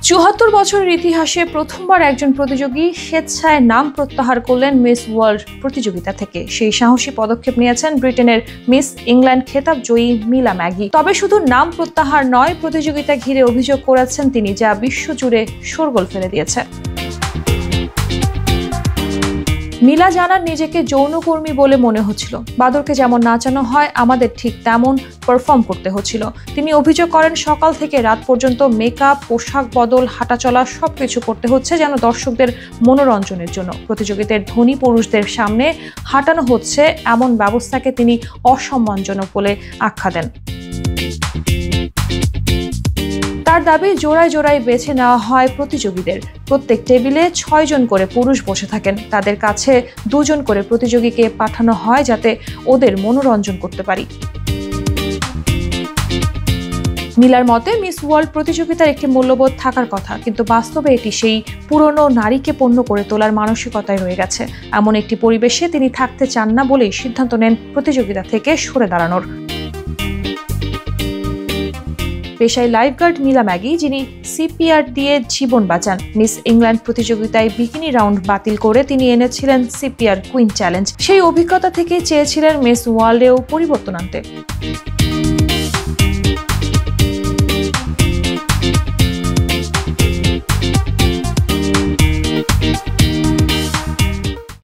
৭৪ বছরের ইতিহাসে প্রথমবার একজন প্রতিযোগী স্বেচ্ছায় নাম প্রত্যাহার করলেন মিস ওয়ার্ল্ড প্রতিযোগিতা থেকে। সেই সাহসী পদক্ষেপ নিয়েছেন ব্রিটেনের মিস ইংল্যান্ড খেতাব জয়ী মিলা ম্যাগি। তবে শুধু নাম প্রত্যাহার নয়, প্রতিযোগিতা ঘিরে অভিযোগ করেছেন তিনি, যা বিশ্বজুড়ে শোরগোল ফেলে দিয়েছে। মিলা জানান, নিজেকে যৌনকর্মী বলে মনে হচ্ছিল। বাদরকে যেমন নাচানো হয়, আমাদের ঠিক তেমন পারফর্ম করতে হচ্ছিল। তিনি অভিযোগ করেন, সকাল থেকে রাত পর্যন্ত মেকআপ, পোশাক বদল, হাঁটাচলা সবকিছু করতে হচ্ছে যেন দর্শকদের মনোরঞ্জনের জন্য। প্রতিযোগিতার ধনী পুরুষদের সামনে হাঁটানো হচ্ছে এমন ব্যবস্থাকে তিনি অসম্মানজনক বলে আখ্যা দেন। তার দাবি, জোড়ায় জোড়ায় বেছে নেওয়া হয় প্রতিযোগীদের। প্রত্যেক টেবিলে ৬ জন করে পুরুষ বসে থাকেন। তাদের কাছে ২ জন করে প্রতিযোগীকে পাঠানো হয় যাতে ওদের মনোরঞ্জন করতে পারি। মিলার মতে, মিস ওয়ার্ল্ড প্রতিযোগিতার একটি মূল্যবোধ থাকার কথা, কিন্তু বাস্তবে এটি সেই পুরনো নারীকে পণ্য করে তোলার মানসিকতায় রয়ে গেছে। এমন একটি পরিবেশে তিনি থাকতে চান না বলেই সিদ্ধান্ত নেন প্রতিযোগিতা থেকে সরে দাঁড়ানোর। পেশায় লাইফগার্ড মিলা ম্যাগি, যিনি সিপিআর দিয়ে জীবন বাঁচান। মিস ইংল্যান্ড প্রতিযোগিতায় বিকিনি রাউন্ড বাতিল করে তিনি এনেছিলেন সিপিআর কুইন চ্যালেঞ্জ। সেই অভিজ্ঞতা থেকে চেয়েছিলেন মিস ওয়ার্ল্ডেও পরিবর্তন আনতে।